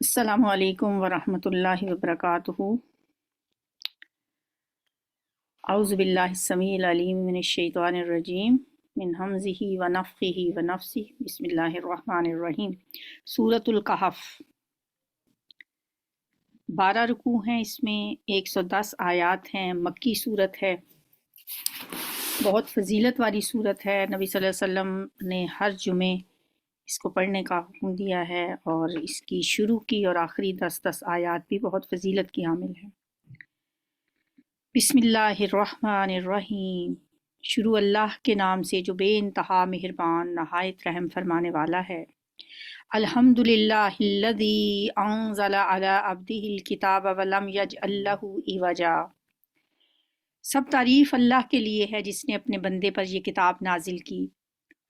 السلام علیکم ورحمۃ اللہ وبرکاتہ۔ اعوذ باللہ السمیع العلیم من الشیطان الرجیم من ہمزہ ونفخہ ونفثہ، بسم اللہ الرحمن الرحیم۔ سورۃ الکہف 12 رکوع ہیں، اس میں 110 آیات ہیں، مکی صورت ہے، بہت فضیلت والی صورت ہے۔ نبی صلی اللہ علیہ وسلم نے ہر جمعے اس کو پڑھنے کا حکم دیا ہے، اور اس کی شروع کی اور آخری 10 آیات بھی بہت فضیلت کی حامل ہیں۔ بسم اللہ الرحمن الرحیم، شروع اللہ کے نام سے جو بے انتہا مہربان نہایت رحم فرمانے والا ہے۔ الحمد للہ الذی انزل علی عبدہ الکتاب ولم یجعل لہ عوجا، سب تعریف اللہ کے لیے ہے جس نے اپنے بندے پر یہ کتاب نازل کی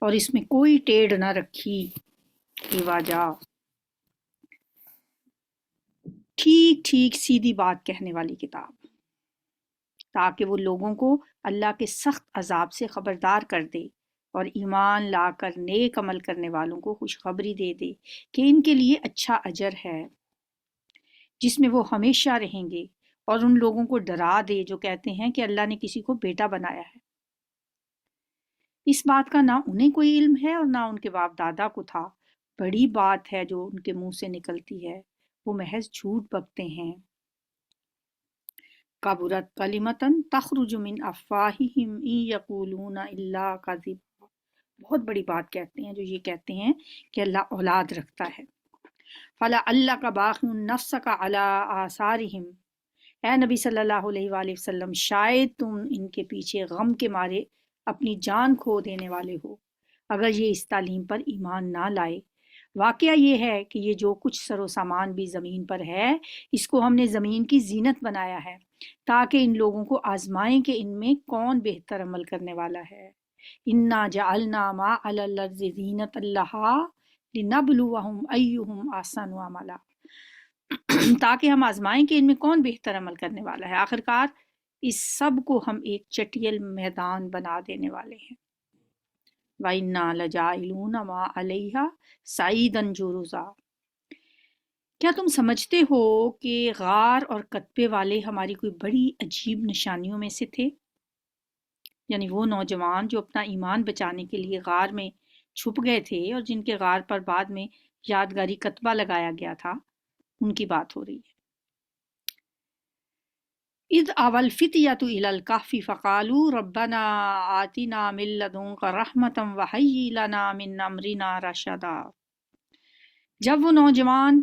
اور اس میں کوئی ٹیڑھ نہ رکھی۔ عوجا، ٹھیک ٹھیک سیدھی بات کہنے والی کتاب، تاکہ وہ لوگوں کو اللہ کے سخت عذاب سے خبردار کر دے اور ایمان لا کر نیک عمل کرنے والوں کو خوشخبری دے دے کہ ان کے لیے اچھا اجر ہے جس میں وہ ہمیشہ رہیں گے، اور ان لوگوں کو ڈرا دے جو کہتے ہیں کہ اللہ نے کسی کو بیٹا بنایا ہے۔ اس بات کا نہ انہیں کوئی علم ہے اور نہ ان کے باپ دادا کو تھا۔ بڑی بات ہے جو ان کے منہ سے نکلتی ہے، وہ محض جھوٹ بکتے ہیں۔ کبرت کلمتن تخرج من افواہہم ان یقولون الا کذبا، بہت بڑی بات کہتے ہیں جو یہ کہتے ہیں کہ اللہ اولاد رکھتا ہے۔ فلعلک باخع نفسک علی آثارہم، اے نبی صلی اللہ علیہ وآلہ وسلم، شاید تم ان کے پیچھے غم کے مارے اپنی جان کھو دینے والے ہو اگر یہ اس تعلیم پر ایمان نہ لائے۔ واقعہ یہ ہے کہ یہ جو کچھ سر و سامان بھی زمین پر ہے، اس کو ہم نے زمین کی زینت بنایا ہے تاکہ ان لوگوں کو آزمائیں کہ ان میں کون بہتر عمل کرنے والا ہے۔ انا جعلنا ما علی الارض زینۃ لہا لنبلوہم ایہم احسن عملا، تاکہ ہم آزمائیں کہ ان میں کون بہتر عمل کرنے والا ہے۔ آخرکار اس سب کو ہم ایک چٹیل میدان بنا دینے والے ہیں۔ وَإِنَّا لَجَاعِلُونَ مَا عَلَيْهَا صَعِيدًا جُرُزًا، کیا تم سمجھتے ہو کہ غار اور کتبے والے ہماری کوئی بڑی عجیب نشانیوں میں سے تھے؟ یعنی وہ نوجوان جو اپنا ایمان بچانے کے لیے غار میں چھپ گئے تھے اور جن کے غار پر بعد میں یادگاری کتبہ لگایا گیا تھا، ان کی بات ہو رہی ہے۔ اذ آوى الفتية إلى الكهف فقالوا ربنا آتنا من لدنك رحمة وهيئ لنا من أمرنا رشدا، جب وہ نوجوان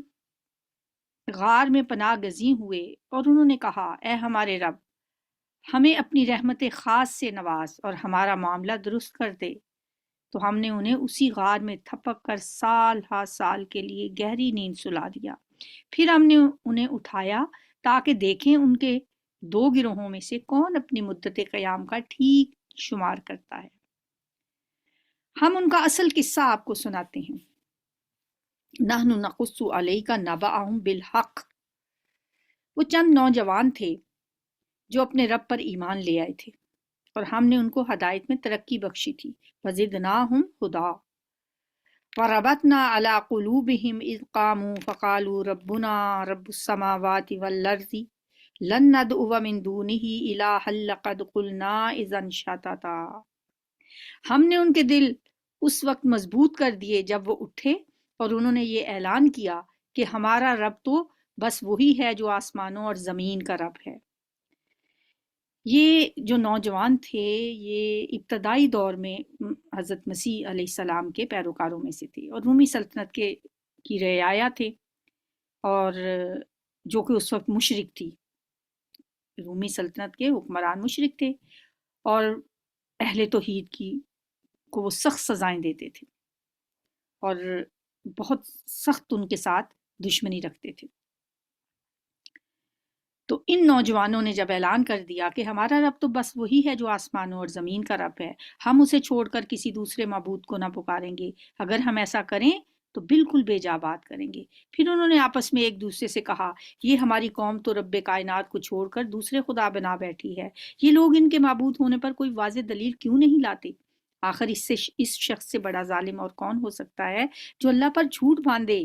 غار میں پناہ گزین ہوئے اور انہوں نے کہا، اے ہمارے رب، ہمیں اپنی رحمت خاص سے نواز اور ہمارا معاملہ درست کر دے، تو ہم نے انہیں اسی غار میں تھپک کر سال ہا سال کے لیے گہری نیند سلا دیا۔ پھر ہم نے انہیں اٹھایا تاکہ دیکھیں ان کے دو گروہوں میں سے کون اپنی مدت قیام کا ٹھیک شمار کرتا ہے۔ ہم ان کا اصل قصہ آپ کو سناتے ہیں۔ نحن نقص علیک نبأہم بالحق، وہ چند نوجوان تھے جو اپنے رب پر ایمان لے آئے تھے اور ہم نے ان کو ہدایت میں ترقی بخشی تھی۔ وزدناہم ہدی وربطنا علی قلوبہم اذ قاموا فقالوا ربنا رب السماوات والارض لن ندعو من دونہ الہا لقد قلنا اذا شططا، ہم نے ان کے دل اس وقت مضبوط کر دیے جب وہ اٹھے اور انہوں نے یہ اعلان کیا کہ ہمارا رب تو بس وہی ہے جو آسمانوں اور زمین کا رب ہے۔ یہ جو نوجوان تھے یہ ابتدائی دور میں حضرت مسیح علیہ السلام کے پیروکاروں میں سے تھے اور رومی سلطنت کی رعایا تھے، اور جو کہ اس وقت مشرک تھی۔ رومی سلطنت کے حکمران مشرک تھے اور اہل توحید کو وہ سخت سزائیں دیتے تھے اور بہت سخت ان کے ساتھ دشمنی رکھتے تھے۔ تو ان نوجوانوں نے جب اعلان کر دیا کہ ہمارا رب تو بس وہی ہے جو آسمانوں اور زمین کا رب ہے، ہم اسے چھوڑ کر کسی دوسرے معبود کو نہ پکاریں گے، اگر ہم ایسا کریں تو بالکل بے جا بات کریں گے۔ پھر انہوں نے آپس میں ایک دوسرے سے کہا، یہ ہماری قوم تو رب کائنات کو چھوڑ کر دوسرے خدا بنا بیٹھی ہے، یہ لوگ ان کے معبود ہونے پر کوئی واضح دلیل کیوں نہیں لاتے؟ آخر اس شخص سے بڑا ظالم اور کون ہو سکتا ہے جو اللہ پر جھوٹ باندھے۔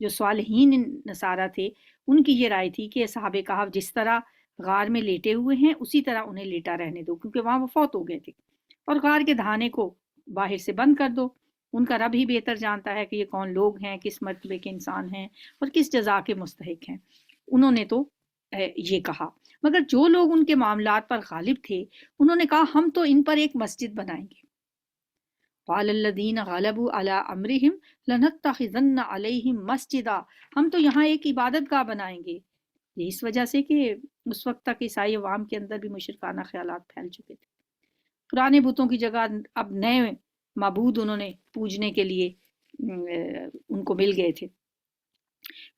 جو صالحین نصارہ تھے ان کی یہ رائے تھی کہ اصحاب کہف جس طرح غار میں لیٹے ہوئے ہیں اسی طرح انہیں لیٹا رہنے دو، کیونکہ وہاں وہ فوت ہو گئے تھے، اور غار کے دہانے کو باہر سے بند کر دو، ان کا رب ہی بہتر جانتا ہے کہ یہ کون لوگ ہیں، کس مرتبے کے انسان ہیں اور کس جزا کے مستحق ہیں۔ انہوں نے تو یہ کہا، مگر جو لوگ ان کے معاملات پر غالب تھے انہوں نے کہا ہم تو ان پر ایک مسجد بنائیں گے۔ قال الذین غلبوا علی امرہم لنتخذن علیہم مسجدا، ہم تو یہاں ایک عبادت گاہ بنائیں گے۔ یہ اس وجہ سے کہ اس وقت تک عیسائی عوام کے اندر بھی مشرکانہ خیالات پھیل چکے تھے، پرانے بتوں کی جگہ اب نئے معبود انہوں نے پوجنے کے لیے ان کو مل گئے تھے۔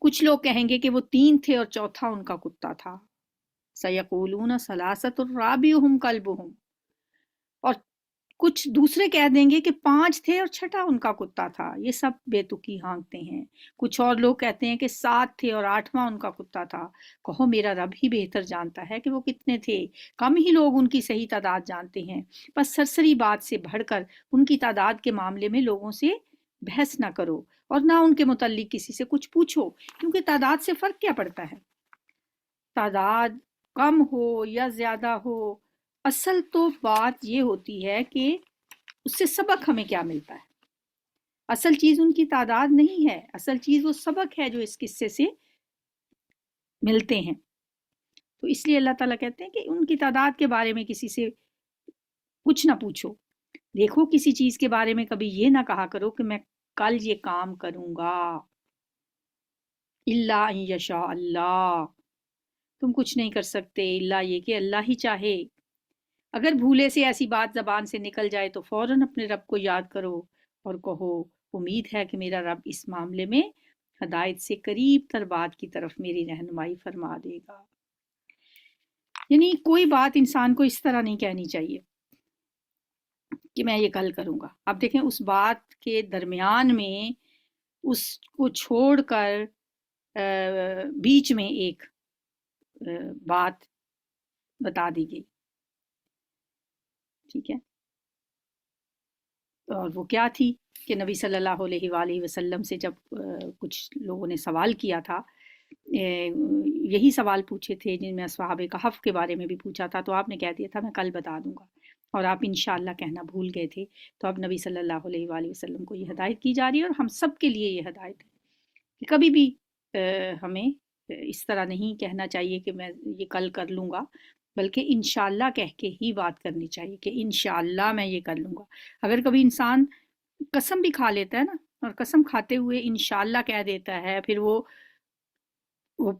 کچھ لوگ کہیں گے کہ وہ 3 تھے اور چوتھا ان کا کتا تھا، سیقولون ثلاثۃ رابعہم کلبہم، اور کچھ دوسرے کہہ دیں گے کہ 5 تھے اور چھٹا ان کا کتا تھا۔ یہ سب بے تکی ہانکتے ہیں۔ کچھ اور لوگ کہتے ہیں کہ 7 تھے اور 8واں ان کا کتا تھا۔ کہو میرا رب ہی بہتر جانتا ہے کہ وہ کتنے تھے، کم ہی لوگ ان کی صحیح تعداد جانتے ہیں۔ بس سرسری بات سے بڑھ کر ان کی تعداد کے معاملے میں لوگوں سے بحث نہ کرو اور نہ ان کے متعلق کسی سے کچھ پوچھو، کیونکہ تعداد سے فرق کیا پڑتا ہے، تعداد کم ہو یا زیادہ ہو، اصل تو بات یہ ہوتی ہے کہ اس سے سبق ہمیں کیا ملتا ہے۔ اصل چیز ان کی تعداد نہیں ہے، اصل چیز وہ سبق ہے جو اس قصے سے ملتے ہیں۔ تو اس لیے اللہ تعالیٰ کہتے ہیں کہ ان کی تعداد کے بارے میں کسی سے کچھ نہ پوچھو۔ دیکھو کسی چیز کے بارے میں کبھی یہ نہ کہا کرو کہ میں کل یہ کام کروں گا، الا ان یشاء اللہ، تم کچھ نہیں کر سکتے الا یہ کہ اللہ ہی چاہے۔ اگر بھولے سے ایسی بات زبان سے نکل جائے تو فوراً اپنے رب کو یاد کرو اور کہو امید ہے کہ میرا رب اس معاملے میں ہدایت سے قریب تر بات کی طرف میری رہنمائی فرما دے گا۔ یعنی کوئی بات انسان کو اس طرح نہیں کہنی چاہیے کہ میں یہ کل کروں گا۔ اب دیکھیں اس بات کے درمیان میں اس کو چھوڑ کر بیچ میں ایک بات بتا دی گئی، ٹھیک ہے، اور وہ کیا تھی کہ نبی صلی اللہ علیہ وآلہ وسلم سے جب کچھ لوگوں نے سوال کیا تھا، یہی سوال پوچھے تھے جن میں اصحاب کہف کے بارے میں بھی پوچھا تھا، تو آپ نے کہہ دیا تھا میں کل بتا دوں گا، اور آپ انشاءاللہ کہنا بھول گئے تھے۔ تو اب نبی صلی اللہ علیہ وآلہ وسلم کو یہ ہدایت کی جا رہی ہے، اور ہم سب کے لیے یہ ہدایت ہے کہ کبھی بھی ہمیں اس طرح نہیں کہنا چاہیے کہ میں یہ کل کر لوں گا، بلکہ انشاءاللہ کہہ کے ہی بات کرنی چاہیے کہ انشاءاللہ میں یہ کر لوں گا۔ اگر کبھی انسان قسم بھی کھا لیتا ہے نا، اور قسم کھاتے ہوئے انشاءاللہ کہہ دیتا ہے، پھر وہ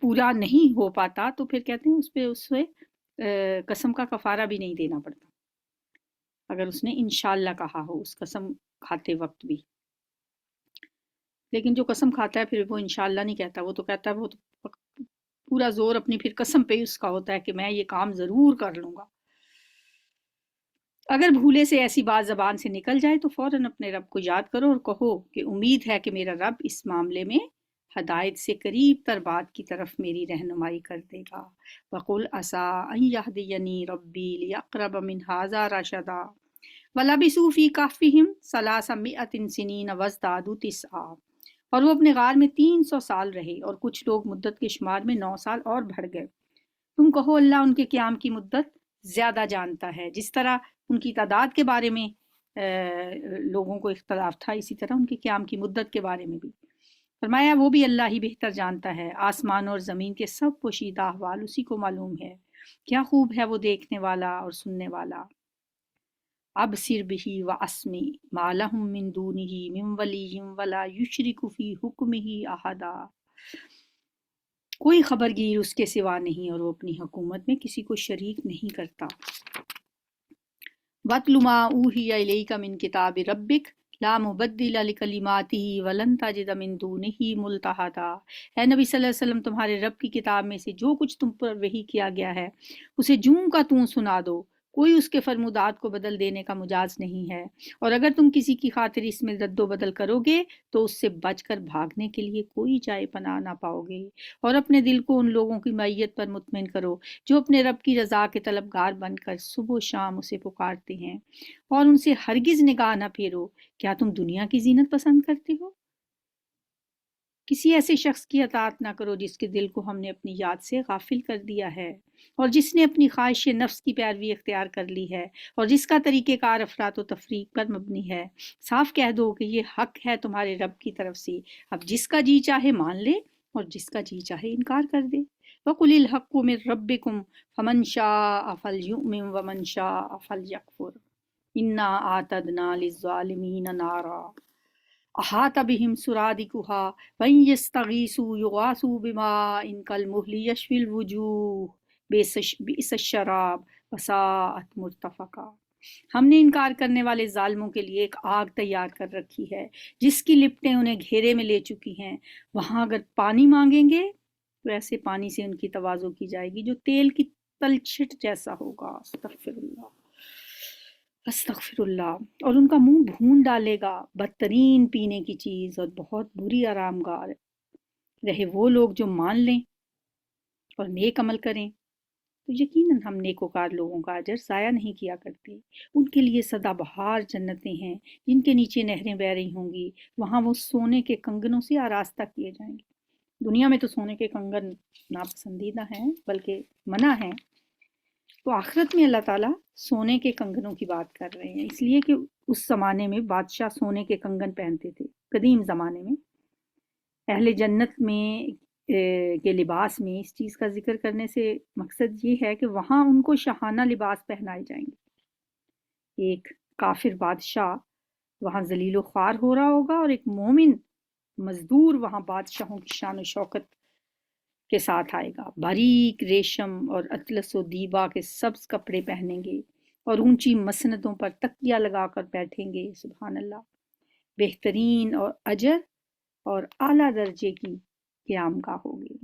پورا نہیں ہو پاتا، تو پھر کہتے ہیں اس پہ قسم کا کفارہ بھی نہیں دینا پڑتا، اگر اس نے انشاءاللہ کہا ہو اس قسم کھاتے وقت بھی۔ لیکن جو قسم کھاتا ہے پھر وہ انشاءاللہ نہیں کہتا، وہ تو کہتا ہے، وہ تو پورا زور اپنی پھر قسم پہ اس کا ہوتا ہے کہ میں یہ کام ضرور کر لوں گا۔ اگر بھولے سے ایسی بات زبان سے نکل جائے تو فوراً اپنے رب کو یاد کرو اور کہو کہ امید ہے کہ میرا رب اس معاملے میں ہدایت سے قریب تر بات کی طرف میری رہنمائی کر دے گا۔ وَقُلْ عَسَىٰ أَن يَهْدِيَنِي رَبِّي لِأَقْرَبَ مِنْ هَٰذَا رَشَدًا وَلَبِثُوا فِي كَهْفِهِمْ 300 سِنِينَ وَازْدَادُوا تِسْعًا، اور وہ اپنے غار میں 300 سال رہے اور کچھ لوگ مدت کے شمار میں 9 سال اور بڑھ گئے۔ تم کہو اللہ ان کے قیام کی مدت زیادہ جانتا ہے۔ جس طرح ان کی تعداد کے بارے میں لوگوں کو اختلاف تھا، اسی طرح ان کے قیام کی مدت کے بارے میں بھی فرمایا وہ بھی اللہ ہی بہتر جانتا ہے۔ آسمان اور زمین کے سب پوشیدہ احوال اسی کو معلوم ہے، کیا خوب ہے وہ دیکھنے والا اور سننے والا۔ ابصر بہ واسمع ما لہم من دونہ من ولی ولا یشرک فی حکمہ احدا، کوئی خبرگیر اس کے سوا نہیں اور وہ اپنی حکومت میں کسی کو شریک نہیں کرتا۔ وَاتْلُ مَا أُوحِیَ إِلَیْکَ مِن کِتَابِ رَبِّکَ لا مبدل لکلماتہ ولن تجد من دونہ ملتحدا، اے نبی صلی اللہ علیہ وسلم تمہارے رب کی کتاب میں سے جو کچھ تم پر وحی کیا گیا ہے اسے جوں کا توں سنا دو، کوئی اس کے فرمودات کو بدل دینے کا مجاز نہیں ہے، اور اگر تم کسی کی خاطر اس میں رد و بدل کرو گے تو اس سے بچ کر بھاگنے کے لیے کوئی جائے پناہ نہ پاؤ گے۔ اور اپنے دل کو ان لوگوں کی معیت پر مطمئن کرو جو اپنے رب کی رضا کے طلبگار بن کر صبح و شام اسے پکارتے ہیں، اور ان سے ہرگز نگاہ نہ پھیرو، کیا تم دنیا کی زینت پسند کرتے ہو؟ کسی ایسے شخص کی اطاعت نہ کرو جس کے دل کو ہم نے اپنی یاد سے غافل کر دیا ہے اور جس نے اپنی خواہش نفس کی پیروی اختیار کر لی ہے اور جس کا طریقہ کار افراط و تفریق پر مبنی ہے۔ صاف کہہ دو کہ یہ حق ہے تمہارے رب کی طرف سے، اب جس کا جی چاہے مان لے اور جس کا جی چاہے انکار کر دے۔ وَقُلِ الْحَقُّ مِن رَبِّكُمْ فَمَن شَاءَ فَلْيُؤْمِن وَمَن شَاءَ فَلْيَكْفُرْ إِنَّا أَعْتَدْنَا لِلظَّالِمِينَ نَارًا أحاط بهم سرادقها وإن يستغيثوا يغاثوا بماء كالمهل يشفي الوجوه بئس الشراب وساءت مرتفقا۔ ہم نے انکار کرنے والے ظالموں کے لیے ایک آگ تیار کر رکھی ہے جس کی لپٹیں انہیں گھیرے میں لے چکی ہیں، وہاں اگر پانی مانگیں گے تو ایسے پانی سے ان کی تواضع کی جائے گی جو تیل کی تلچھٹ جیسا ہوگا۔ استغفر اللہ، اور ان کا منہ بھون ڈالے گا بدترین پینے کی چیز اور بہت بری آرام گاہ رہے وہ لوگ جو مان لیں اور نیک عمل کریں تو یقیناً ہم نیکوکار لوگوں کا اجر ضائع نہیں کیا کرتے۔ ان کے لیے سدا بہار جنتیں ہیں جن کے نیچے نہریں بہہ رہی ہوں گی، وہاں وہ سونے کے کنگنوں سے آراستہ کیے جائیں گے۔ دنیا میں تو سونے کے کنگن ناپسندیدہ ہیں بلکہ منع ہیں، تو آخرت میں اللہ تعالیٰ سونے کے کنگنوں کی بات کر رہے ہیں، اس لیے کہ اس زمانے میں بادشاہ سونے کے کنگن پہنتے تھے۔ قدیم زمانے میں اہل جنت میں کے لباس میں اس چیز کا ذکر کرنے سے مقصد یہ ہے کہ وہاں ان کو شاہانہ لباس پہنائے جائیں گے۔ ایک کافر بادشاہ وہاں ذلیل و خوار ہو رہا ہوگا اور ایک مومن مزدور وہاں بادشاہوں کی شان و شوکت کے ساتھ آئے گا، باریک ریشم اور اطلس و دیبا کے سبز کپڑے پہنیں گے اور اونچی مسندوں پر تکیہ لگا کر بیٹھیں گے۔ سبحان اللہ، بہترین اور اجر اور اعلیٰ درجے کی قیام گاہ ہوگی۔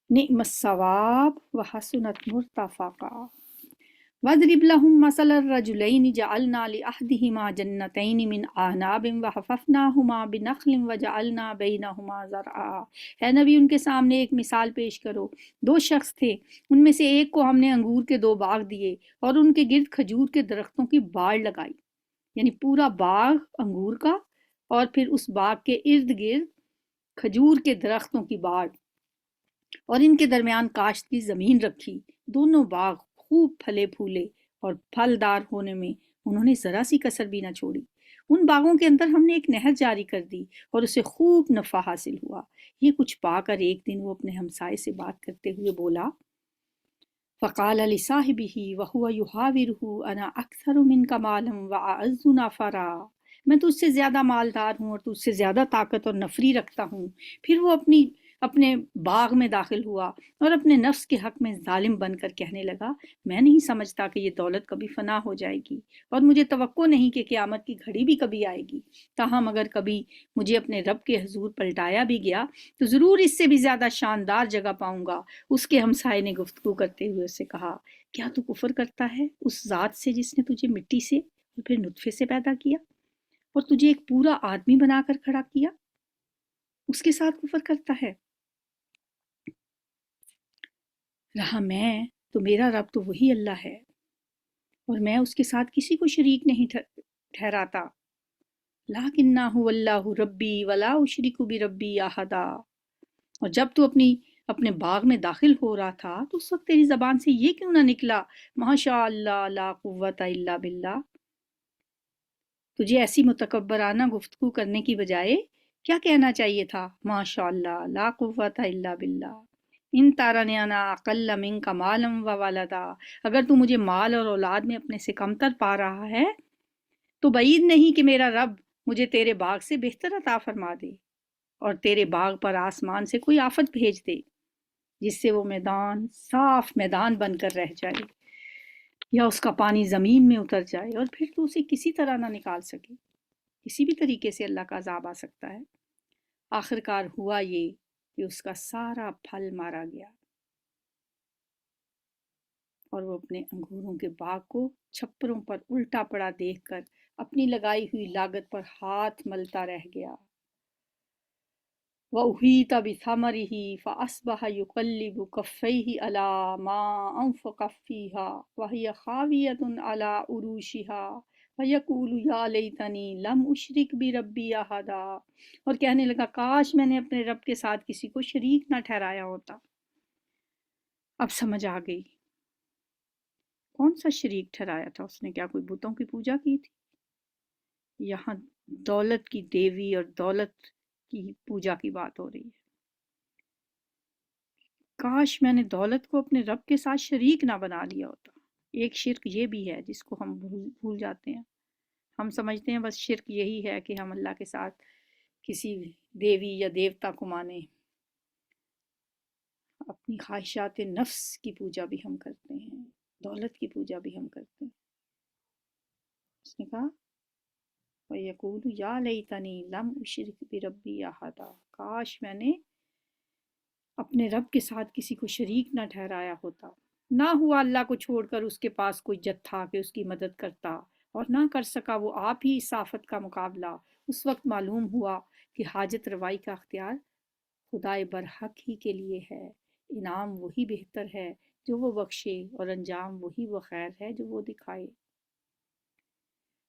نعم الثواب وحسنت مرتفقا۔ وَاضْرِبْ لَهُمْ مَثَلَ الرَّجُلَيْنِ جَعَلْنَا لِأَحَدِهِمَا جَنَّتَيْنِ مِنْ أَعْنَابٍ وَحَفَفْنَاهُمَا بِنَخْلٍ وَجَعَلْنَا بَيْنَهُمَا زَرْعًا۔ اے نبی ان کے سامنے ایک مثال پیش کرو، دو شخص تھے، ان میں سے ایک کو ہم نے انگور کے 2 باغ دیے اور ان کے گرد کھجور کے درختوں کی باڑ لگائی، یعنی پورا باغ انگور کا اور پھر اس باغ کے ارد گرد کھجور کے درختوں کی باڑ اور ان کے درمیان کاشت کی زمین رکھی۔ دونوں باغ خوب پھلے پھولے اور پھلدار ہونے میں انہوں نے ذرا سی کسر بھی نہ چھوڑی۔ ان باغوں کے اندر ہم نے ایک نہر جاری کر دی اور اسے خوب نفع حاصل ہوا۔ یہ کچھ پا کر ایک دن وہ اپنے ہمسائے سے بات کرتے ہوئے بولا، فقال لصاحبہ وہو یحاورہ انا اکثر منک مالا واعز نفرا۔ میں تجھ سے زیادہ مالدار ہوں اور تجھ سے زیادہ طاقت اور نفری رکھتا ہوں۔ پھر وہ اپنے باغ میں داخل ہوا اور اپنے نفس کے حق میں ظالم بن کر کہنے لگا، میں نہیں سمجھتا کہ یہ دولت کبھی فنا ہو جائے گی اور مجھے توقع نہیں کہ قیامت کی گھڑی بھی کبھی آئے گی، تاہم اگر کبھی مجھے اپنے رب کے حضور پلٹایا بھی گیا تو ضرور اس سے بھی زیادہ شاندار جگہ پاؤں گا۔ اس کے ہمسائے نے گفتگو کرتے ہوئے اسے کہا، کیا تو کفر کرتا ہے اس ذات سے جس نے تجھے مٹی سے اور پھر نطفے سے پیدا کیا اور تجھے ایک پورا آدمی بنا کر کھڑا کیا؟ اس کے ساتھ کفر کرتا ہے؟ رہا میں تو میرا رب تو وہی اللہ ہے اور میں اس کے ساتھ کسی کو شریک نہیں ٹھہراتا۔ لیکن هو اللہ ربی ولا اشرک بربی احدا۔ اور جب تو اپنے باغ میں داخل ہو رہا تھا تو اس وقت تیری زبان سے یہ کیوں نہ نکلا، ماشاء اللہ لا قوت الا باللہ؟ تجھے ایسی متکبرانہ گفتگو کرنے کی بجائے کیا کہنا چاہیے تھا، ماشاء اللہ لا قوت الا باللہ۔ ان تارانی انا اقل منک مالا و ولدا۔ اگر تو مجھے مال اور اولاد میں اپنے سے کمتر پا رہا ہے تو بعید نہیں کہ میرا رب مجھے تیرے باغ سے بہتر عطا فرما دے اور تیرے باغ پر آسمان سے کوئی آفت بھیج دے جس سے وہ میدان صاف میدان بن کر رہ جائے یا اس کا پانی زمین میں اتر جائے اور پھر تو اسے کسی طرح نہ نکال سکے۔ کسی بھی طریقے سے اللہ کا عذاب آ سکتا ہے۔ آخرکار ہوا یہ کہ اس کا سارا پھل مارا گیا اور وہ اپنے انگوروں کے باغ کو چھپروں پر الٹا پڑا دیکھ کر اپنی لگائی ہوئی لاگت پر ہاتھ ملتا رہ گیا۔ وَأُحِيطَ بِثَمَرِهِ فَأَصْبَحَ يُقَلِّبُ كَفَّيْهِ عَلَى مَا أَنفَقَ فِيهَا وَهِيَ خَاوِيَةٌ عَلَى عُرُوشِهَا فَيَقُولُ يَا لَيْتَنِي لَمْ أُشْرِكْ بِرَبِّي أَحَدًا، اور کہنے لگا کاش میں نے اپنے رب کے ساتھ کسی کو شریک نہ ٹھہرایا ہوتا۔ اب سمجھ آ گئی کون سا شریک ٹھہرایا تھا اس نے، کیا کوئی بتوں کی پوجا کی تھی؟ یہاں دولت کی دیوی اور دولت کی پوجا کی بات ہو رہی ہے۔ کاش میں نے دولت کو اپنے رب کے ساتھ شریک نہ بنا لیا ہوتا۔ ایک شرک یہ بھی ہے جس کو ہم بھول جاتے ہیں۔ ہم سمجھتے ہیں بس شرک یہی ہے کہ ہم اللہ کے ساتھ کسی دیوی یا دیوتا کو مانیں۔ اپنی خواہشات نفس کی پوجا بھی ہم کرتے ہیں، دولت کی پوجا بھی ہم کرتے ہیں۔ اس نے کہا وَيَقُولُ يَا لَيْتَنِي لَمْ أُشْرِكْ بِرَبِّي أَحَدًا، کاش میں نے اپنے رب کے ساتھ کسی کو شریک نہ ٹھہرایا ہوتا۔ نہ ہوا اللہ کو چھوڑ کر اس کے پاس کوئی جتھا کہ اس کی مدد کرتا، اور نہ کر سکا وہ آپ ہی اس آفت کا مقابلہ۔ اس وقت معلوم ہوا کہ حاجت روائی کا اختیار خدائے برحق ہی کے لیے ہے۔ انعام وہی بہتر ہے جو وہ بخشے، اور انجام وہی وہ خیر ہے جو وہ دکھائے۔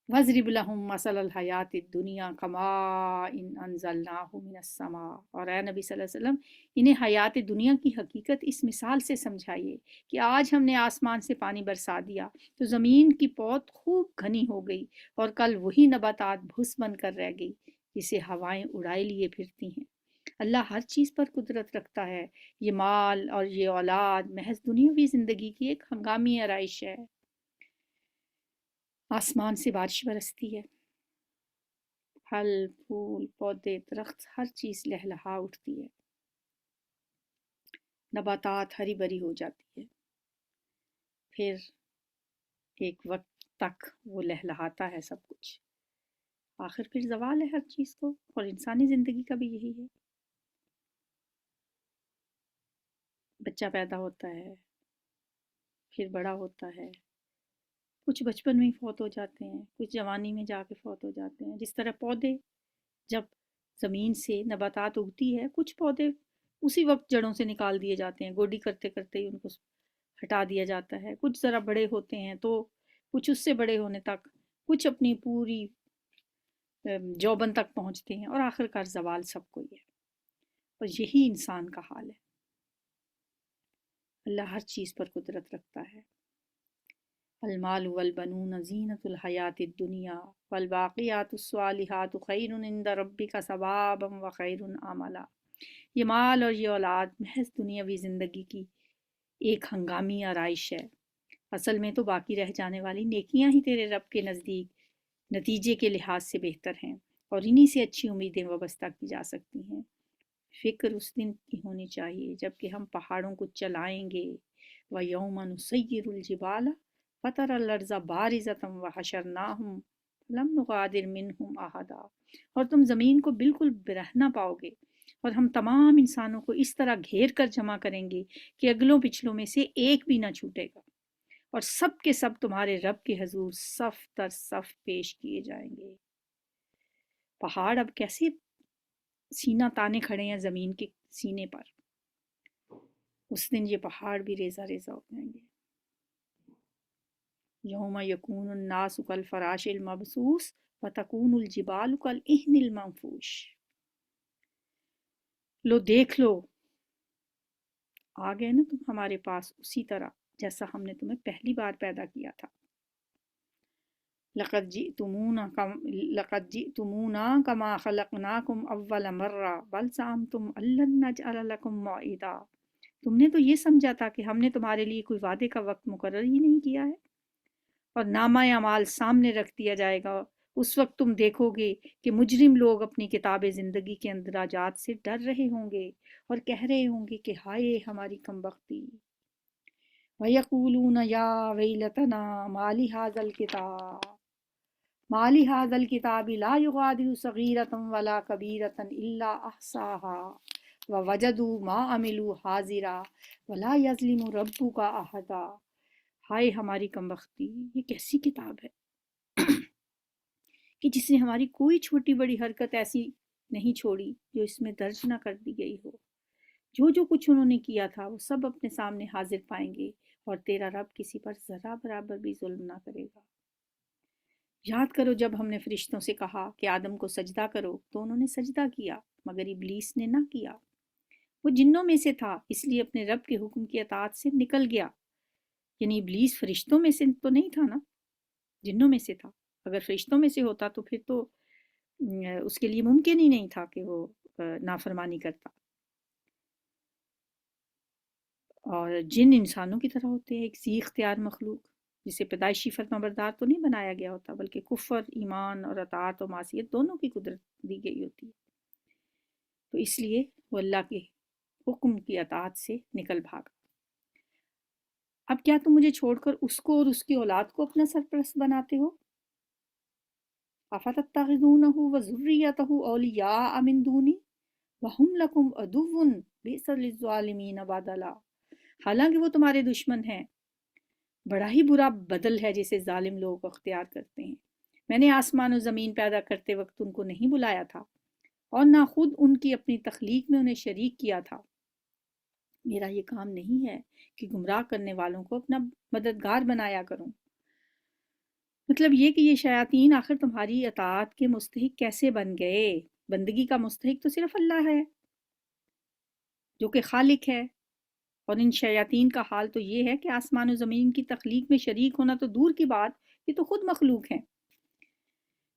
وَاضْرِبْ لَهُم مَثَلَ الْحَيَاةِ الدُّنْيَا كَمَاءٍ أَنزَلْنَاهُ مِنَ السَّمَاءِ، اور اے نبی صلی اللہ علیہ وسلم انہیں حیات دنیا کی حقیقت اس مثال سے سمجھائیے کہ آج ہم نے آسمان سے پانی برسا دیا تو زمین کی پود خوب گھنی ہو گئی، اور کل وہی نباتات بھس بن کر رہ گئی جسے ہوائیں اڑائے لیے پھرتی ہیں۔ اللہ ہر چیز پر قدرت رکھتا ہے۔ یہ مال اور یہ اولاد محض دنیاوی زندگی کی ایک ہنگامی آرائش ہے۔ آسمان سے بارش برستی ہے، پھل پھول پودے درخت ہر چیز لہلہا اٹھتی ہے، نباتات ہری بھری ہو جاتی ہے، پھر ایک وقت تک وہ لہلہاتا ہے سب کچھ، آخر پھر زوال ہے ہر چیز کو، اور انسانی زندگی کا بھی یہی ہے۔ بچہ پیدا ہوتا ہے، پھر بڑا ہوتا ہے، کچھ بچپن میں ہی فوت ہو جاتے ہیں، کچھ جوانی میں جا کے فوت ہو جاتے ہیں۔ جس طرح پودے جب زمین سے نباتات اگتی ہے، کچھ پودے اسی وقت جڑوں سے نکال دیے جاتے ہیں، گوڈی کرتے کرتے ہی ان کو ہٹا دیا جاتا ہے۔ کچھ ذرا بڑے ہوتے ہیں تو کچھ اس سے بڑے ہونے تک، کچھ اپنی پوری جوبن تک پہنچتے ہیں، اور آخر کار زوال سب کو ہی ہے۔ اور یہی انسان کا حال ہے۔ اللہ ہر چیز پر قدرت رکھتا ہے۔ المال والبنون زینۃ الحیات الدنیا والباقیات الصالحات خیر عند ربک ثوابا وخیر عملا۔ یہ مال اور یہ اولاد محض دنیاوی زندگی کی ایک ہنگامی آرائش ہے، اصل میں تو باقی رہ جانے والی نیکیاں ہی تیرے رب کے نزدیک نتیجے کے لحاظ سے بہتر ہیں، اور انہی سے اچھی امیدیں وابستہ کی جا سکتی ہیں۔ فکر اس دن کی ہونی چاہیے جب کہ ہم پہاڑوں کو چلائیں گے، وَيَوْمَ نُسَيِّرُ الْجِبَالَ فَتَرَى الْأَرْضَ بَارِزَةً وَحَشَرْنَاهُمْ فَلَمْ نُغَادِرْ مِنْهُمْ أَحَدًا، اور تم زمین کو بالکل برہنہ پاؤ گے، اور ہم تمام انسانوں کو اس طرح گھیر کر جمع کریں گے کہ اگلوں پچھلوں میں سے ایک بھی نہ چھوٹے گا، اور سب کے سب تمہارے رب کے حضور صف در صف پیش کیے جائیں گے۔ پہاڑ اب کیسے سینہ تانے کھڑے ہیں زمین کے سینے پر، اس دن یہ پہاڑ بھی ریزہ ریزہ ہو جائیں گے۔ یوم یکون الناس کالفراش المبثوث وتکون الجبال کالعہن المنفوش۔ لو دیکھ لو، آ گئے نا تم ہمارے پاس اسی طرح جیسا ہم نے تمہیں پہلی بار پیدا کیا تھا۔ لقد جئتمونا کما خلقناکم اول مرہ بل زعمتم ان لن نجعل لکم موعدا۔ تم نے تو یہ سمجھا تھا کہ ہم نے تمہارے لیے کوئی وعدے کا وقت مقرر ہی نہیں کیا ہے، اور نامہ اعمال سامنے رکھ دیا جائے گا۔ اس وقت تم دیکھو گے کہ مجرم لوگ اپنی کتاب زندگی کے اندراجات سے ڈر رہے ہوں گے، اور کہہ رہے ہوں گے کہ ہائے ہماری کمبختی۔ وَيَقُولُونَ يَا وَيْلَتَنَا مَا لِهَذَا الْكِتَابِ مَا لِهَذَا الْكِتَابِ لَا يُغَادِرُ صَغِيرَةً وَلَا كَبِيرَةً إِلَّا أَحْصَاهَا وَوَجَدُوا مَا عَمِلُوا حَاضِرًا وَلَا يَظْلِمُ رَبُّكَ أَحَدًا۔ ہائے ہماری کمبختی، یہ کیسی کتاب ہے کہ جس نے ہماری کوئی چھوٹی بڑی حرکت ایسی نہیں چھوڑی جو اس میں درج نہ کر دی گئی ہو۔ جو جو کچھ انہوں نے کیا تھا وہ سب اپنے سامنے حاضر پائیں گے، اور تیرا رب کسی پر ذرا برابر بھی ظلم نہ کرے گا۔ یاد کرو جب ہم نے فرشتوں سے کہا کہ آدم کو سجدہ کرو تو انہوں نے سجدہ کیا مگر ابلیس نے نہ کیا۔ وہ جنوں میں سے تھا اس لیے اپنے رب کے حکم کی اطاعت سے نکل گیا۔ یعنی ابلیس فرشتوں میں سے تو نہیں تھا نا، جنوں میں سے تھا۔ اگر فرشتوں میں سے ہوتا تو پھر تو اس کے لیے ممکن ہی نہیں تھا کہ وہ نافرمانی کرتا۔ اور جن انسانوں کی طرح ہوتے ہیں، ایک ذی اختیار مخلوق جسے پیدائشی فرما بردار تو نہیں بنایا گیا ہوتا، بلکہ کفر، ایمان اور اطاعت و معصیت دونوں کی قدرت دی گئی ہوتی ہے۔ تو اس لیے وہ اللہ کے حکم کی اطاعت سے نکل بھاگا۔ اب کیا تم مجھے چھوڑ کر اس کو اور اس کی اولاد کو اپنا سرپرست بناتے ہو؟ افتتخذونہ وذریتہ اولیاء من دونی وہم لکم عدو بئس للظالمین بدلا۔ حالانکہ وہ تمہارے دشمن ہیں، بڑا ہی برا بدل ہے جسے ظالم لوگ اختیار کرتے ہیں۔ میں نے آسمان و زمین پیدا کرتے وقت ان کو نہیں بلایا تھا اور نہ خود ان کی اپنی تخلیق میں انہیں شریک کیا تھا۔ میرا یہ کام نہیں ہے کہ گمراہ کرنے والوں کو اپنا مددگار بنایا کروں۔ مطلب یہ کہ یہ شیاطین آخر تمہاری اطاعت کے مستحق کیسے بن گئے؟ بندگی کا مستحق تو صرف اللہ ہے جو کہ خالق ہے، اور ان شیاطین کا حال تو یہ ہے کہ آسمان و زمین کی تخلیق میں شریک ہونا تو دور کی بات، یہ تو خود مخلوق ہیں۔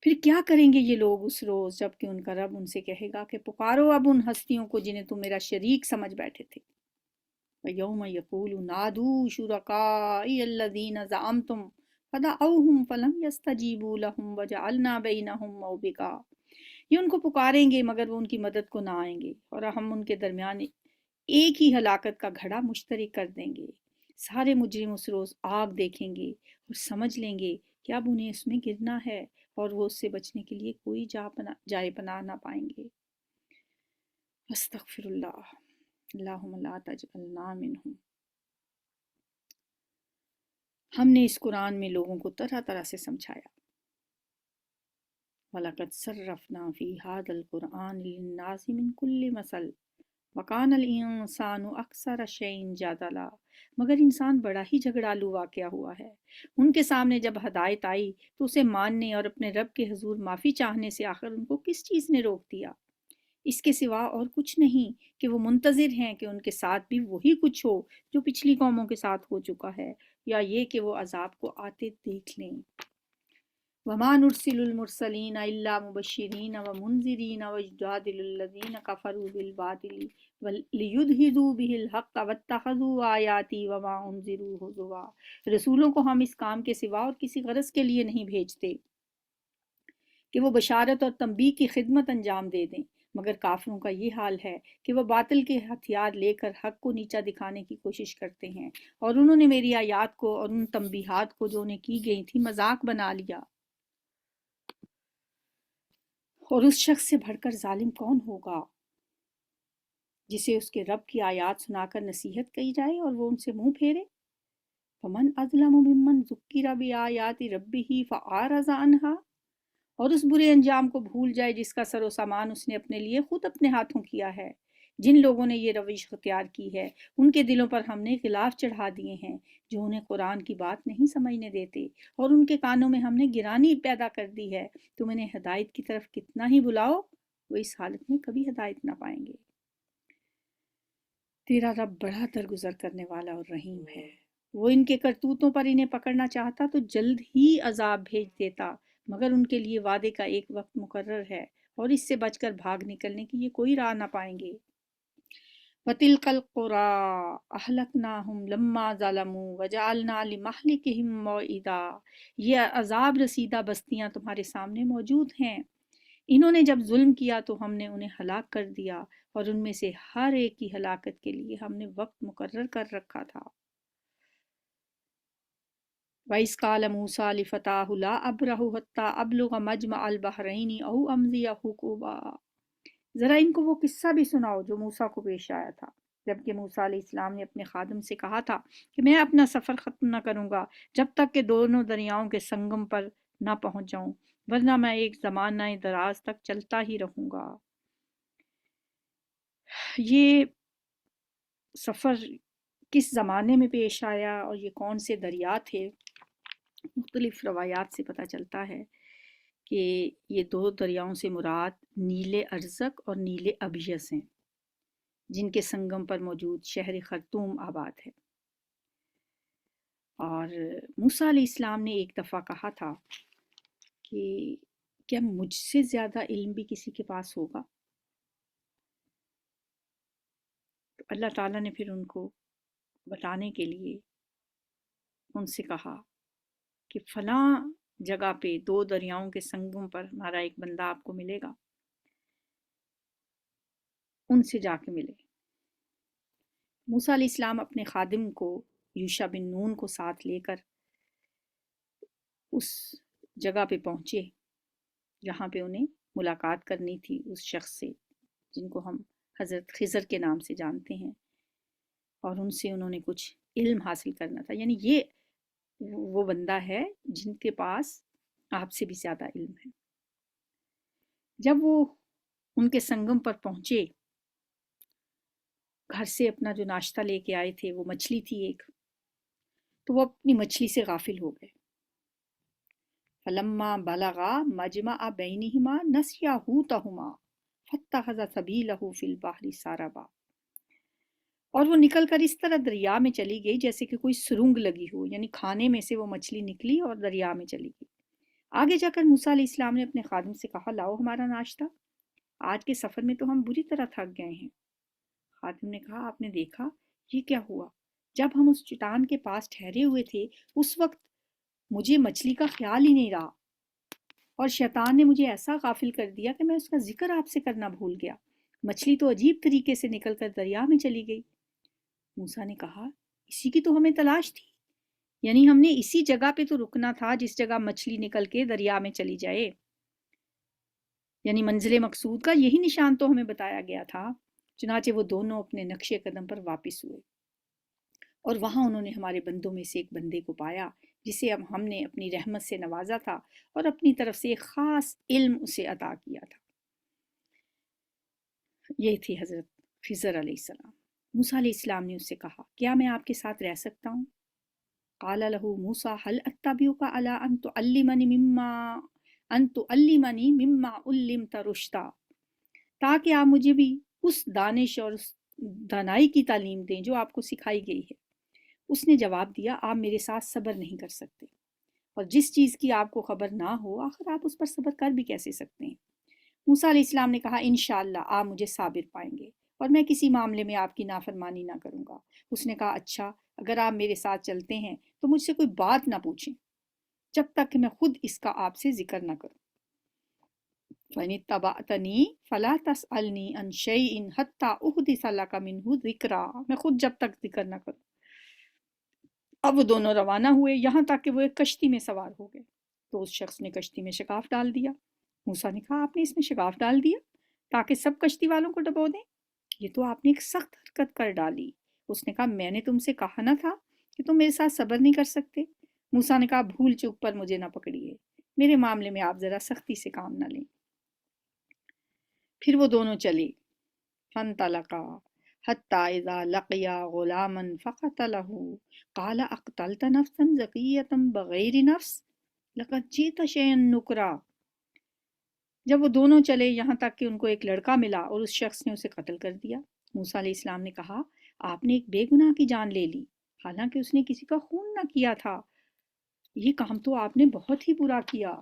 پھر کیا کریں گے یہ لوگ اس روز جب کہ ان کا رب ان سے کہے گا کہ پکارو اب ان ہستیوں کو جنہیں تم میرا شریک سمجھ بیٹھے تھے۔ وَيَوْمَ يَقُولُ نَادُوا شُرَكَائِيَ الَّذِينَ زَعَمْتُمْ فَدَعَوْهُمْ فَلَمْ يَسْتَجِيبُوا لَهُمْ وَجَعَلْنَا بَيْنَهُمْ مَوْبِقًا۔ یہ ان کو پکاریں گے مگر وہ ان کی مدد کو نہ آئیں گے، اور ہم ان کے درمیان ایک ہی ہلاکت کا گھڑا مشترک کر دیں گے۔ سارے مجرم اس روز آگ دیکھیں گے اور سمجھ لیں گے کہ اب انہیں اس میں گرنا ہے، اور وہ اس سے بچنے کے لیے کوئی جائے پناہ نہ پائیں گے۔ استغفر اللہ، اللہم لا تجعلنا منہم۔ ہم نے اس قرآن میں لوگوں کو طرح طرح سے سمجھایا۔ وَلَقَدْ صَرَّفْنَا فِي هَذَا الْقُرْآنِ لِلنَّاسِ مِنْ كُلِّ مَثَلٍ وَكَانَ الْإِنسَانُ أَكْثَرَ شَيْءٍ جَدَلًا۔ مگر انسان بڑا ہی جھگڑالو واقعہ ہوا ہے۔ ان کے سامنے جب ہدایت آئی تو اسے ماننے اور اپنے رب کے حضور معافی چاہنے سے آخر ان کو کس چیز نے روک دیا؟ اس کے سوا اور کچھ نہیں کہ وہ منتظر ہیں کہ ان کے ساتھ بھی وہی کچھ ہو جو پچھلی قوموں کے ساتھ ہو چکا ہے، یا یہ کہ وہ عذاب کو آتے دیکھ لیں۔ وَمَا نُرْسِلُ الْمُرْسَلِينَ إِلَّا مُبَشِّرِينَ وَمُنذِرِينَ وَيُجَادِلُ الَّذِينَ كَفَرُوا بِالْبَاطِلِ لِيُدْحِضُوا بِهِ الْحَقَّ وَاتَّخَذُوا آيَاتِي وَمَا أُنذِرُوا هُزُوًا۔ رسولوں کو ہم اس کام کے سوا اور کسی غرض کے لیے نہیں بھیجتے کہ وہ بشارت اور تنبیہ کی خدمت انجام دے دیں، مگر کافروں کا یہ حال ہے کہ وہ باطل کے ہتھیار لے کر حق کو نیچا دکھانے کی کوشش کرتے ہیں، اور انہوں نے میری آیات کو اور ان تنبیہات کو جو انہیں کی گئی تھی مذاق بنا لیا۔ اور اس شخص سے بڑھ کر ظالم کون ہوگا جسے اس کے رب کی آیات سنا کر نصیحت کی جائے اور وہ ان سے منہ پھیرے؟ فَمَنْ أَظْلَمُ مِمَّنْ ذُكِّرَ بِآيَاتِ رَبِّهِ فَأَعْرَضَ عَنْهَا۔ اور اس برے انجام کو بھول جائے جس کا سر و سامان اس نے اپنے لیے خود اپنے ہاتھوں کیا ہے۔ جن لوگوں نے یہ روش اختیار کی ہے ان کے دلوں پر ہم نے غلاف چڑھا دیے ہیں جو انہیں قرآن کی بات نہیں سمجھنے دیتے، اور ان کے کانوں میں ہم نے گرانی پیدا کر دی ہے۔ تم انہیں ہدایت کی طرف کتنا ہی بلاؤ وہ اس حالت میں کبھی ہدایت نہ پائیں گے۔ تیرا رب بڑا درگزر کرنے والا اور رحیم ہے۔ وہ ان کے کرتوتوں پر انہیں پکڑنا چاہتا تو جلد ہی عذاب بھیج دیتا، مگر ان کے لیے وعدے کا ایک وقت مقرر ہے، اور اس سے بچ کر بھاگ نکلنے کی یہ کوئی راہ نہ پائیں گے۔ وَتِلْكَ الْقُرَىٰ أَهْلَكْنَاهُمْ لَمَّا ظَلَمُوا وَجَعَلْنَا لِمَهْلِكِهِمْ مَوْعِدًا۔ یہ عذاب رسیدہ بستیاں تمہارے سامنے موجود ہیں، انہوں نے جب ظلم کیا تو ہم نے انہیں ہلاک کر دیا، اور ان میں سے ہر ایک کی ہلاکت کے لیے ہم نے وقت مقرر کر رکھا تھا۔ وَإِذْ قَالَ مُوسَىٰ لِفَتَاهُ لَا أَبْرَحُ حَتَّىٰ أَبْلُغَ مَجْمَعَ الْبَحْرَيْنِ أَوْ أَمْضِيَ حُقُبًا۔ ذرا ان کو وہ قصہ بھی سناؤ جو موسیٰ کو پیش آیا تھا، جبکہ موسیٰ علیہ السلام نے اپنے خادم سے کہا تھا کہ میں اپنا سفر ختم نہ کروں گا جب تک کہ دونوں دریاؤں کے سنگم پر نہ پہنچ جاؤں، ورنہ میں ایک زمانہ دراز تک چلتا ہی رہوں گا۔ یہ سفر کس زمانے میں پیش آیا اور یہ کون سے دریا تھے، مختلف روایات سے پتہ چلتا ہے۔ کہ یہ دو دریاؤں سے مراد نیل ارزق اور نیل ابیض ہیں، جن کے سنگم پر موجود شہر خرطوم آباد ہے۔ اور موسیٰ علیہ السلام نے ایک دفعہ کہا تھا کہ کیا مجھ سے زیادہ علم بھی کسی کے پاس ہوگا؟ تو اللہ تعالیٰ نے پھر ان کو بتانے کے لیے ان سے کہا کہ فلاں جگہ پہ دو دریاؤں کے سنگم پر ہمارا ایک بندہ آپ کو ملے گا، ان سے جا کے ملے۔ موسیٰ علیہ السلام اپنے خادم کو یوشع بن نون کو ساتھ لے کر اس جگہ پہ پہنچے جہاں پہ انہیں ملاقات کرنی تھی اس شخص سے جن کو ہم حضرت خضر کے نام سے جانتے ہیں، اور ان سے انہوں نے کچھ علم حاصل کرنا تھا، یعنی یہ وہ بندہ ہے جن کے پاس آپ سے بھی زیادہ علم ہے۔ جب وہ ان کے سنگم پر پہنچے، گھر سے اپنا جو ناشتہ لے کے آئے تھے وہ مچھلی تھی ایک، تو وہ اپنی مچھلی سے غافل ہو گئے۔ فلما بلغا مجمع بینہما نسیا حوتہما فاتخذ سبیلہ فی البحر سربا، اور وہ نکل کر اس طرح دریا میں چلی گئی جیسے کہ کوئی سرنگ لگی ہو، یعنی کھانے میں سے وہ مچھلی نکلی اور دریا میں چلی گئی۔ آگے جا کر موسیٰ علیہ السلام نے اپنے خادم سے کہا لاؤ ہمارا ناشتہ، آج کے سفر میں تو ہم بری طرح تھک گئے ہیں۔ خادم نے کہا آپ نے دیکھا یہ کیا ہوا؟ جب ہم اس چٹان کے پاس ٹھہرے ہوئے تھے اس وقت مجھے مچھلی کا خیال ہی نہیں رہا، اور شیطان نے مجھے ایسا غافل کر دیا کہ میں اس کا ذکر آپ سے کرنا بھول گیا، مچھلی تو عجیب طریقے سے نکل کر دریا میں چلی گئی۔ موسیٰ نے کہا اسی کی تو ہمیں تلاش تھی، یعنی ہم نے اسی جگہ پہ تو رکنا تھا جس جگہ مچھلی نکل کے دریا میں چلی جائے، یعنی منزل مقصود کا یہی نشان تو ہمیں بتایا گیا تھا۔ چنانچہ وہ دونوں اپنے نقش قدم پر واپس ہوئے، اور وہاں انہوں نے ہمارے بندوں میں سے ایک بندے کو پایا جسے اب ہم نے اپنی رحمت سے نوازا تھا اور اپنی طرف سے ایک خاص علم اسے عطا کیا تھا۔ یہ تھی حضرت خضر علیہ السلام۔ موسیٰ علیہ السلام نے اس سے کہا کیا میں آپ کے ساتھ رہ سکتا ہوں؟ قال له موسیٰ هل اتبعک علی ان تعلمنی مما علمت رشدا، تاکہ آپ مجھے بھی اس دانش اور اس دانائی کی تعلیم دیں جو آپ کو سکھائی گئی ہے۔ اس نے جواب دیا آپ میرے ساتھ صبر نہیں کر سکتے، اور جس چیز کی آپ کو خبر نہ ہو آخر آپ اس پر صبر کر بھی کیسے سکتے ہیں؟ موسیٰ علیہ السلام نے کہا انشاءاللہ آپ مجھے صابر پائیں گے اور میں کسی معاملے میں آپ کی نافرمانی نہ کروں گا۔ اس نے کہا اچھا اگر آپ میرے ساتھ چلتے ہیں تو مجھ سے کوئی بات نہ پوچھیں جب تک کہ میں خود اس کا آپ سے ذکر نہ کروں۔ فَإِنِ اتَّبَعْتَنِي فَلَا تَسْأَلْنِي عَنْ شَيْءٍ حَتَّى أُحْدِثَ لَكَ مِنْهُ ذِكْرًا، میں خود جب تک ذکر نہ کروں۔ اب وہ دونوں روانہ ہوئے یہاں تک کہ وہ ایک کشتی میں سوار ہو گئے، تو اس شخص نے کشتی میں شگاف ڈال دیا۔ موسیٰ نے کہا آپ نے اس میں شگاف ڈال دیا تاکہ سب کشتی والوں کو ڈبو دیں؟ یہ تو آپ نے ایک سخت حرکت کر ڈالی۔ اس نے کہا میں نے تم سے کہا نہ تھا کہ تم میرے ساتھ صبر نہیں کر سکتے؟ موسیٰ نے کہا بھول چوک پر مجھے نہ پکڑیے، میرے معاملے میں آپ ذرا سختی سے کام نہ لیں۔ پھر وہ دونوں چلے، فانطلقا حتی اذا لقیا غلاما فقتلہ قال اقتلت نفسا زکیۃ بغیر نفس لقد جئت شیئا نکرا۔ جب وہ دونوں چلے یہاں تک کہ ان کو ایک لڑکا ملا اور اس شخص نے اسے قتل کر دیا۔ موسیٰ علیہ السلام نے کہا آپ نے ایک بے گناہ کی جان لے لی حالانکہ اس نے کسی کا خون نہ کیا تھا، یہ کام تو آپ نے بہت ہی برا کیا۔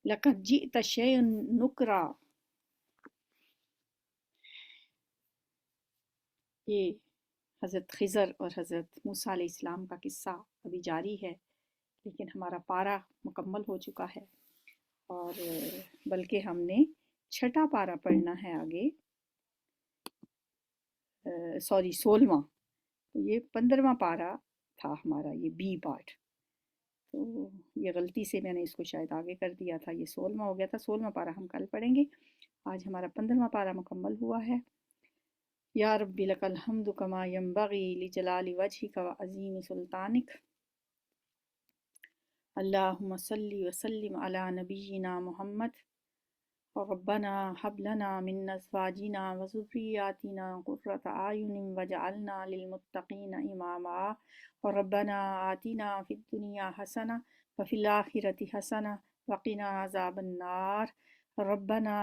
لقد جئت شیئا نکرا، یہ حضرت خضر اور حضرت موسیٰ علیہ السلام کا قصہ ابھی جاری ہے، لیکن ہمارا پارہ مکمل ہو چکا ہے، اور بلکہ ہم نے چھٹا پارہ پڑھنا ہے آگے، 16واں، تو یہ 15واں پارہ تھا ہمارا، یہ بی پارٹ، تو یہ غلطی سے میں نے اس کو شاید آگے کر دیا تھا، یہ 16واں ہو گیا تھا۔ 16واں پارہ ہم کل پڑھیں گے، آج ہمارا 15واں پارہ مکمل ہوا ہے۔ یا ربی لک الحمد کما ینبغی لجلال وجہک وعظیم سلطانک، اللہم صلی وسلم علی نبینا محمد، ربنا حب لنا من ازواجنا وذریاتنا قرۃ اعین واجعلنا للمتقین اماما، ربنا آتنا فی الدنیا حسنہ وفی الآخرۃ حسنہ وقنا عذاب النار ربنا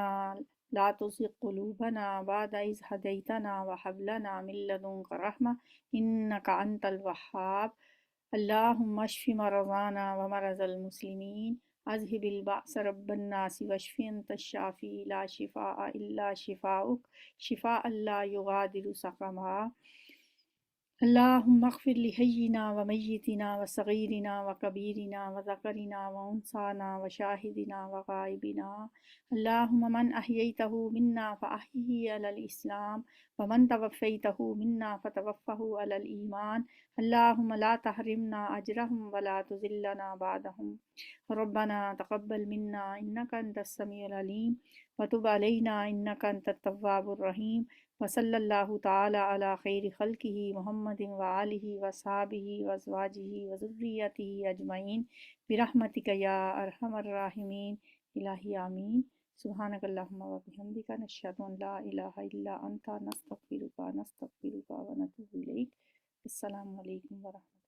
لا تزغ قلوبنا بعد إذ هديتنا وهب لنا من لدنك رحمة إنك أنت الوهاب اللهم اشف مرضانا ومرضى المسلمين أذهب البأس رب الناس واشف أنت الشافي لا شفاء إلا شفاؤك شفاء لا يغادر سقما اللهم اغفر لحينا وميتنا وصغيرنا وكبيرنا وذكرنا وأنثانا وشاهدنا وغائبنا اللهم من أحييته منا فأحيه على الإسلام ومن توفيته منا فتوفه على الإيمان اللهم لا تحرمنا أجرهم ولا تذلنا بعدهم ربنا تقبل منا إنك أنت السميع العليم وتب علينا إنك أنت التواب الرحيم وصلی اللہ تعالی علی خیر خلقہ محمد وآلہ وصحبہ وازواجہ وذریتہ اجمعین برحمتک یا ارحم الراحمین الہی آمین سبحانک اللہم وبحمدک نشہد ان لا الہ الا انت نستغفرک ونتوب الیک السلام علیکم ورحمۃ